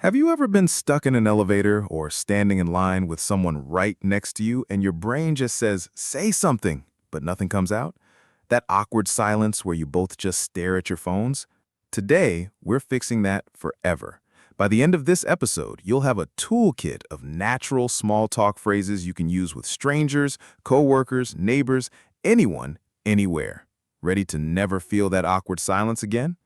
Have you ever been stuck in an elevator or standing in line with someone right next to you and your brain just says, say something, but nothing comes out? That awkward silence where you both just stare at your phones? Today, we're fixing that forever. By the end of this episode, you'll have a toolkit of natural small talk phrases you can use with strangers, coworkers, neighbors, anyone, anywhere. Ready to never feel that awkward silence again?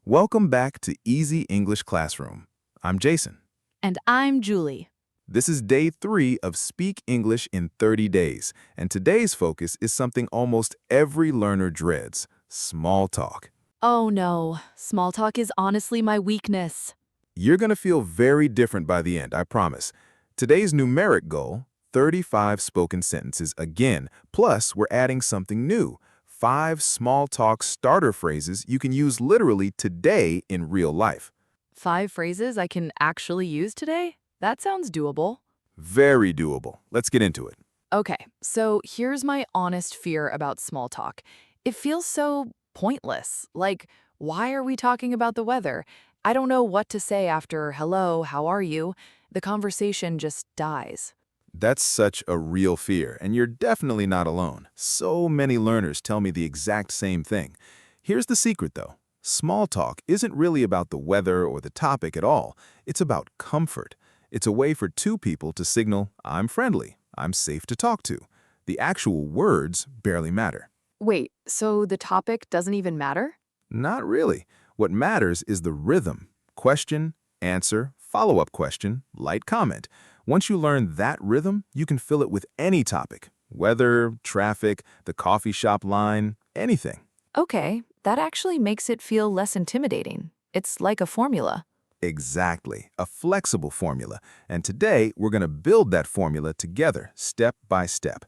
Welcome back to Easy English Classroom. I'm Jason. And I'm Julie. This is day 3 of Speak English in 30 Days, and today's focus is something almost every learner dreads, small talk. Oh no, small talk is honestly my weakness. You're going to feel very different by the end, I promise. Today's numeric goal, 35 spoken sentences again, plus we're adding something new, 5 small talk starter phrases you can use literally today in real life. 5 phrases I can actually use today? That sounds doable. Very doable. Let's get into it. Okay, so here's my honest fear about small talk. It feels so pointless. Like, why are we talking about the weather? I don't know what to say after hello, how are you? The conversation just dies. That's such a real fear, and you're definitely not alone. So many learners tell me the exact same thing. Here's the secret, though. Small talk isn't really about the weather or the topic at all. It's about comfort. It's a way for two people to signal, I'm friendly, I'm safe to talk to. The actual words barely matter. Wait, so the topic doesn't even matter? Not really. What matters is the rhythm. Question, answer, follow-up question, light comment. Once you learn that rhythm, you can fill it with any topic. Weather, traffic, the coffee shop line, anything. Okay, that actually makes it feel less intimidating. It's like a formula. Exactly, a flexible formula. And today, we're going to build that formula together, step by step.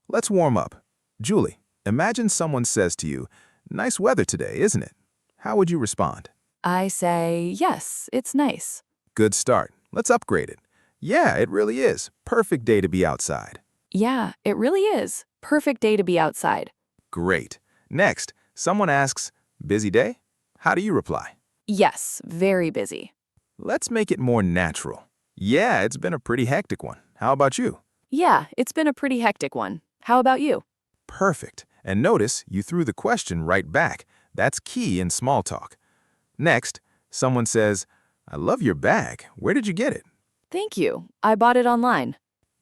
Let's warm up. Julie, imagine someone says to you, nice weather today, isn't it? How would you respond? I say, yes, it's nice. Good start. Let's upgrade it. Yeah, it really is. Perfect day to be outside. Yeah, it really is. Perfect day to be outside. Great. Next, someone asks, busy day? How do you reply? Yes, very busy. Let's make it more natural. Yeah, it's been a pretty hectic one. How about you? Yeah, it's been a pretty hectic one. How about you? Perfect. And notice you threw the question right back. That's key in small talk. Next, someone says, I love your bag. Where did you get it? Thank you. I bought it online.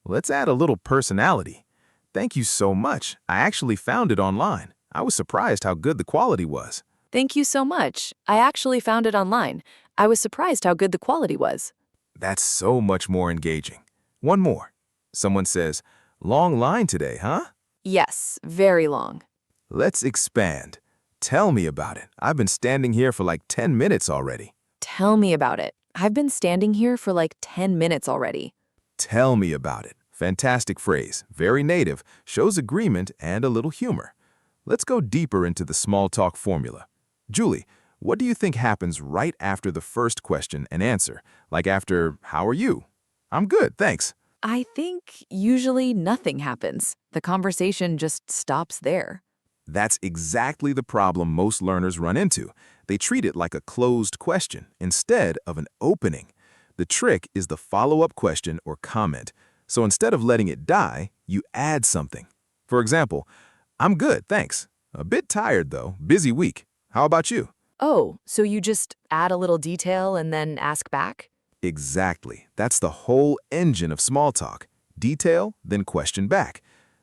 Let's add a little personality. Thank you so much. I actually found it online. I was surprised how good the quality was. Thank you so much. I actually found it online. I was surprised how good the quality was. That's so much more engaging. One more. Someone says, long line today, huh? Yes, very long. Let's expand. Tell me about it. I've been standing here for like 10 minutes already. Tell me about it. I've been standing here for like 10 minutes already. Tell me about it. Fantastic phrase, very native, shows agreement and a little humor. Let's go deeper into the small talk formula. Julie, what do you think happens right after the first question and answer? Like after, how are you? I'm good, thanks. I think usually nothing happens. The conversation just stops there. That's exactly the problem most learners run into. They treat it like a closed question instead of an opening. The trick is the follow-up question or comment. So instead of letting it die, you add something. For example, I'm good, thanks. A bit tired though, busy week. How about you? Oh, so you just add a little detail and then ask back? Exactly. That's the whole engine of small talk. Detail, then question back.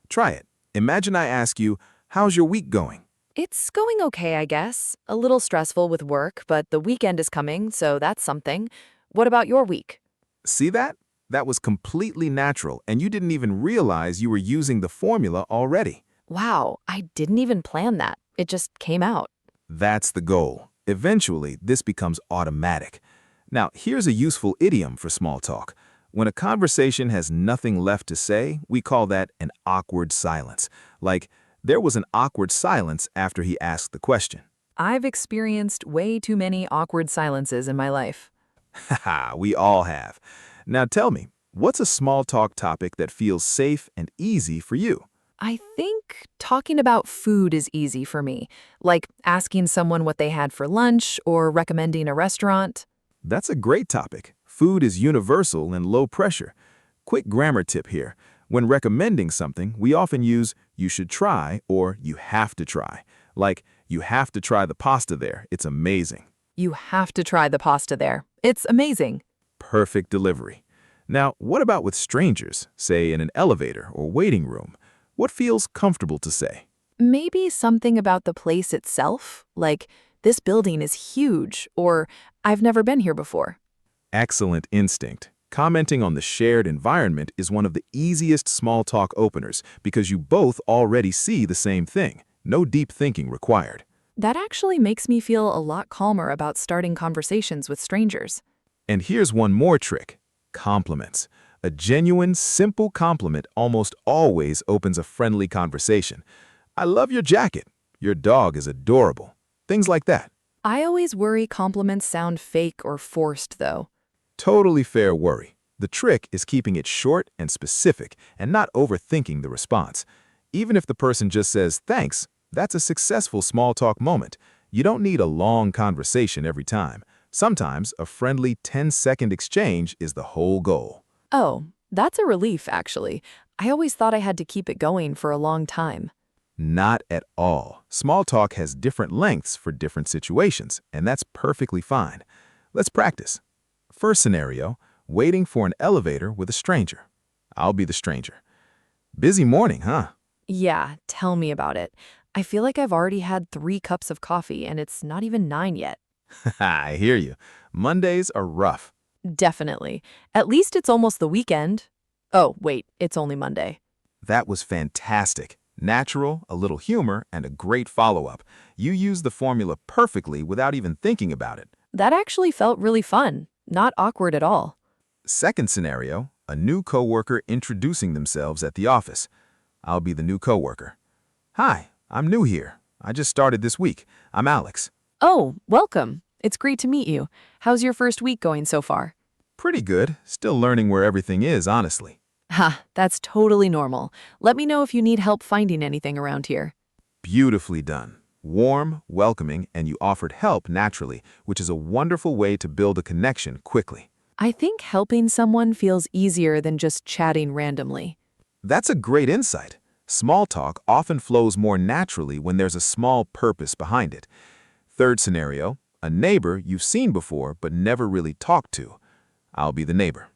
Try it. Imagine I ask you, how's your week going? It's going okay, I guess. A little stressful with work, but the weekend is coming, so that's something. What about your week? See that? That was completely natural, and you didn't even realize you were using the formula already. Wow, I didn't even plan that. It just came out. That's the goal. Eventually, this becomes automatic. Now, here's a useful idiom for small talk. When a conversation has nothing left to say, we call that an awkward silence. Like, there was an awkward silence after he asked the question. I've experienced way too many awkward silences in my life. Haha, we all have. Now tell me, what's a small talk topic that feels safe and easy for you? I think talking about food is easy for me, like asking someone what they had for lunch or recommending a restaurant. That's a great topic. Food is universal and low pressure. Quick grammar tip here. When recommending something, we often use you should try or you have to try. Like, you have to try the pasta there. It's amazing. You have to try the pasta there. It's amazing. Perfect delivery. Now, what about with strangers, say in an elevator or waiting room? What feels comfortable to say? Maybe something about the place itself, like, this building is huge, or I've never been here before. Excellent instinct. Commenting on the shared environment is one of the easiest small talk openers because you both already see the same thing. No deep thinking required. That actually makes me feel a lot calmer about starting conversations with strangers. And here's one more trick. Compliments. A genuine, simple compliment almost always opens a friendly conversation. I love your jacket. Your dog is adorable. Things like that. I always worry compliments sound fake or forced, though. Totally fair worry. The trick is keeping it short and specific and not overthinking the response. Even if the person just says thanks, that's a successful small talk moment. You don't need a long conversation every time. Sometimes a friendly 10-second exchange is the whole goal. Oh, that's a relief, actually. I always thought I had to keep it going for a long time. Not at all. Small talk has different lengths for different situations, and that's perfectly fine. Let's practice. First scenario, waiting for an elevator with a stranger. I'll be the stranger. Busy morning, huh? Yeah, tell me about it. I feel like I've already had 3 cups of coffee and it's not even 9 yet. I hear you. Mondays are rough. Definitely. At least it's almost the weekend. Oh, wait, it's only Monday. That was fantastic. Natural, a little humor, and a great follow-up. You used the formula perfectly without even thinking about it. That actually felt really fun. Not awkward at all. Second scenario, a new coworker introducing themselves at the office. I'll be the new coworker. Hi, I'm new here. I just started this week. I'm Alex. Oh, welcome. It's great to meet you. How's your first week going so far? Pretty good. Still learning where everything is, honestly. Ha, that's totally normal. Let me know if you need help finding anything around here. Beautifully done. Warm, welcoming, and you offered help naturally, which is a wonderful way to build a connection quickly. I think helping someone feels easier than just chatting randomly. That's a great insight. Small talk often flows more naturally when there's a small purpose behind it. Third scenario, a neighbor you've seen before but never really talked to. I'll be the neighbor.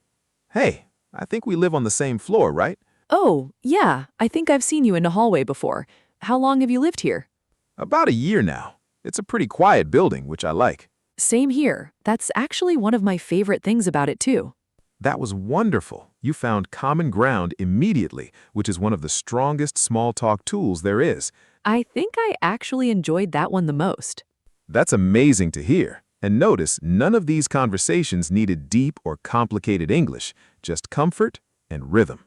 Hey, I think we live on the same floor, right? Oh, yeah, I think I've seen you in the hallway before. How long have you lived here? About a year now. It's a pretty quiet building, which I like. Same here. That's actually one of my favorite things about it, too. That was wonderful. You found common ground immediately, which is one of the strongest small talk tools there is. I think I actually enjoyed that one the most. That's amazing to hear. And notice, none of these conversations needed deep or complicated English, just comfort and rhythm.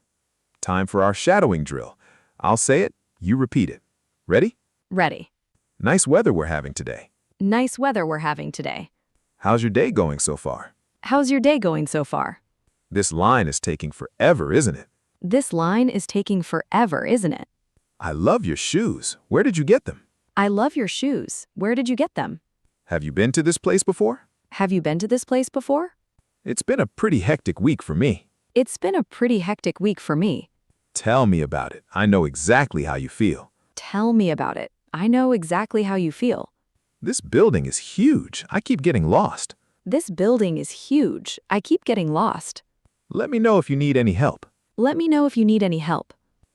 Time for our shadowing drill. I'll say it, you repeat it. Ready? Ready. Nice weather we're having today. Nice weather we're having today. How's your day going so far? How's your day going so far? This line is taking forever, isn't it? This line is taking forever, isn't it? I love your shoes. Where did you get them? I love your shoes. Where did you get them? Have you been to this place before? Have you been to this place before? It's been a pretty hectic week for me. It's been a pretty hectic week for me. Tell me about it. I know exactly how you feel. Tell me about it. I know exactly how you feel. This building is huge. I keep getting lost. This building is huge. I keep getting lost. Let me know if you need any help. Let me know if you need any help.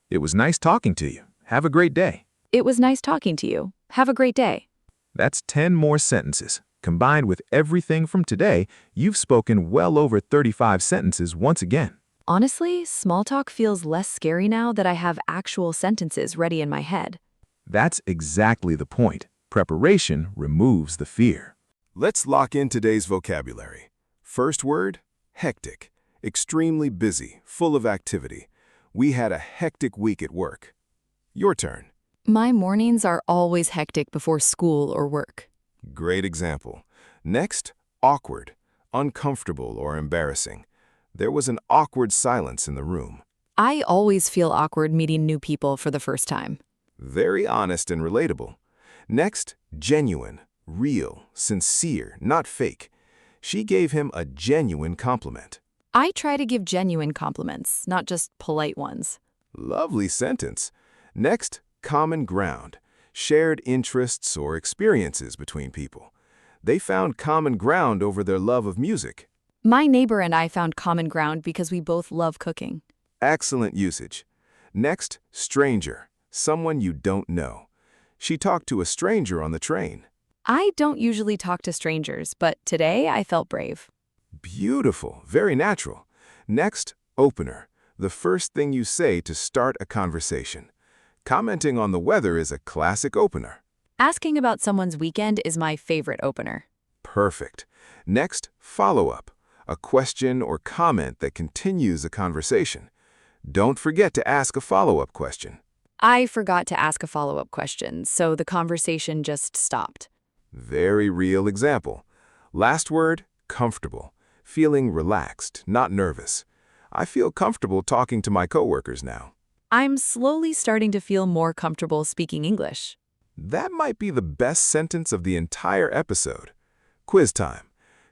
It was nice talking to you. Have a great day. It was nice talking to you. Have a great day. That's 10 more sentences. Combined with everything from today, you've spoken well over 35 sentences once again. Honestly, small talk feels less scary now that I have actual sentences ready in my head. That's exactly the point. Preparation removes the fear. Let's lock in today's vocabulary. First word, hectic. Extremely busy, full of activity. We had a hectic week at work. Your turn. My mornings are always hectic before school or work. Great example. Next, awkward, uncomfortable or embarrassing. There was an awkward silence in the room. I always feel awkward meeting new people for the first time. Very honest and relatable. Next, genuine, real, sincere, not fake. She gave him a genuine compliment. I try to give genuine compliments, not just polite ones. Lovely sentence. Next, common ground. Shared interests or experiences between people. They found common ground over their love of music. My neighbor and I found common ground because we both love cooking. Excellent usage. Next, stranger. Someone you don't know. She talked to a stranger on the train. I don't usually talk to strangers, but today I felt brave. Beautiful, very natural. Next, opener. The first thing you say to start a conversation. Commenting on the weather is a classic opener. Asking about someone's weekend is my favorite opener. Perfect. Next, follow-up. A question or comment that continues a conversation. Don't forget to ask a follow-up question. I forgot to ask a follow-up question, so the conversation just stopped. Very real example. Last word, comfortable. Feeling relaxed, not nervous. I feel comfortable talking to my coworkers now. I'm slowly starting to feel more comfortable speaking English. That might be the best sentence of the entire episode. Quiz time.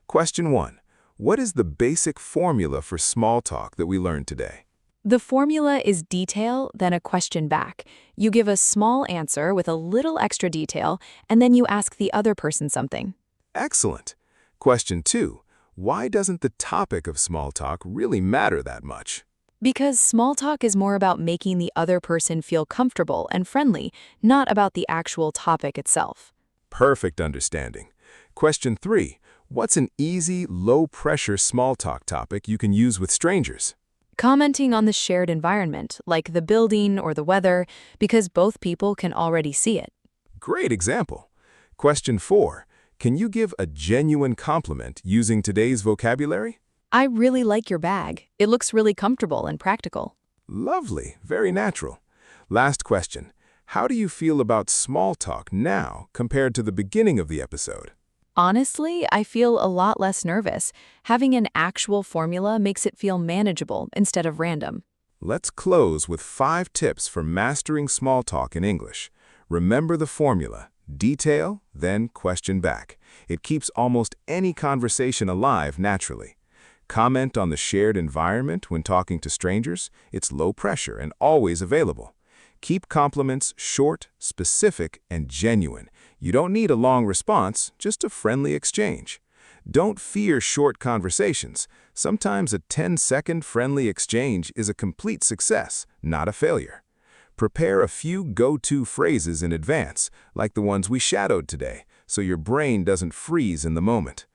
Question 1. What is the basic formula for small talk that we learned today? The formula is detail, then a question back. You give a small answer with a little extra detail, and then you ask the other person something. Excellent. Question 2. Why doesn't the topic of small talk really matter that much? Because small talk is more about making the other person feel comfortable and friendly, not about the actual topic itself. Perfect understanding. Question 3. What's an easy, low-pressure small talk topic you can use with strangers? Commenting on the shared environment, like the building or the weather, because both people can already see it. Great example. Question 4. Can you give a genuine compliment using today's vocabulary? I really like your bag. It looks really comfortable and practical. Lovely, very natural. Last question. How do you feel about small talk now compared to the beginning of the episode? Honestly, I feel a lot less nervous. Having an actual formula makes it feel manageable instead of random. Let's close with 5 tips for mastering small talk in English. Remember the formula. Detail, then question back. It keeps almost any conversation alive naturally. Comment on the shared environment when talking to strangers. It's low pressure and always available. Keep compliments short, specific, and genuine. You don't need a long response, just a friendly exchange. Don't fear short conversations. Sometimes a 10-second friendly exchange is a complete success, not a failure. Prepare a few go-to phrases in advance, like the ones we shadowed today, so your brain doesn't freeze in the moment.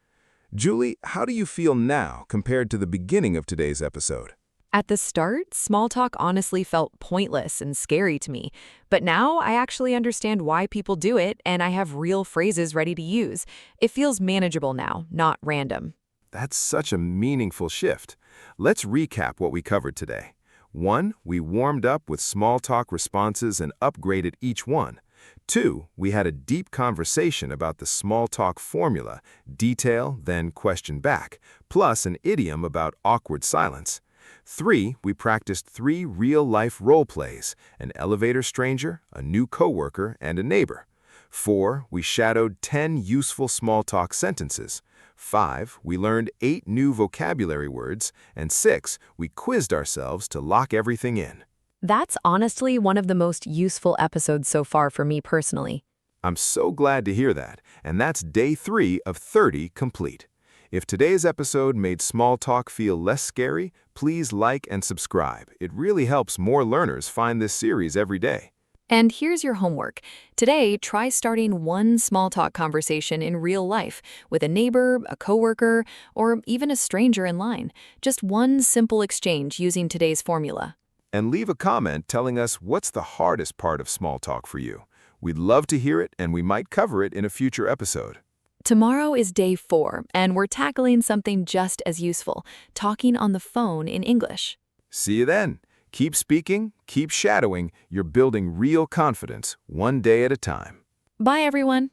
Julie, how do you feel now compared to the beginning of today's episode? At the start, small talk honestly felt pointless and scary to me. But now I actually understand why people do it, and I have real phrases ready to use. It feels manageable now, not random. That's such a meaningful shift. Let's recap what we covered today. 1. We warmed up with small talk responses and upgraded each one. 2. We had a deep conversation about the small talk formula, detail, then question back, plus an idiom about awkward silence. 3. We practiced 3 real-life role plays, an elevator stranger, a new coworker, and a neighbor. 4. We shadowed 10 useful small talk sentences. 5. We learned 8 new vocabulary words. And 6. We quizzed ourselves to lock everything in. That's honestly one of the most useful episodes so far for me personally. I'm so glad to hear that, and that's day 3 of 30 complete. If today's episode made small talk feel less scary, please like and subscribe. It really helps more learners find this series every day. And here's your homework. Today, try starting one small talk conversation in real life with a neighbor, a coworker, or even a stranger in line. Just one simple exchange using today's formula. And leave a comment telling us what's the hardest part of small talk for you. We'd love to hear it, and we might cover it in a future episode. Tomorrow is day 4, and we're tackling something just as useful, talking on the phone in English. See you then. Keep speaking, keep shadowing. You're building real confidence, one day at a time. Bye, everyone.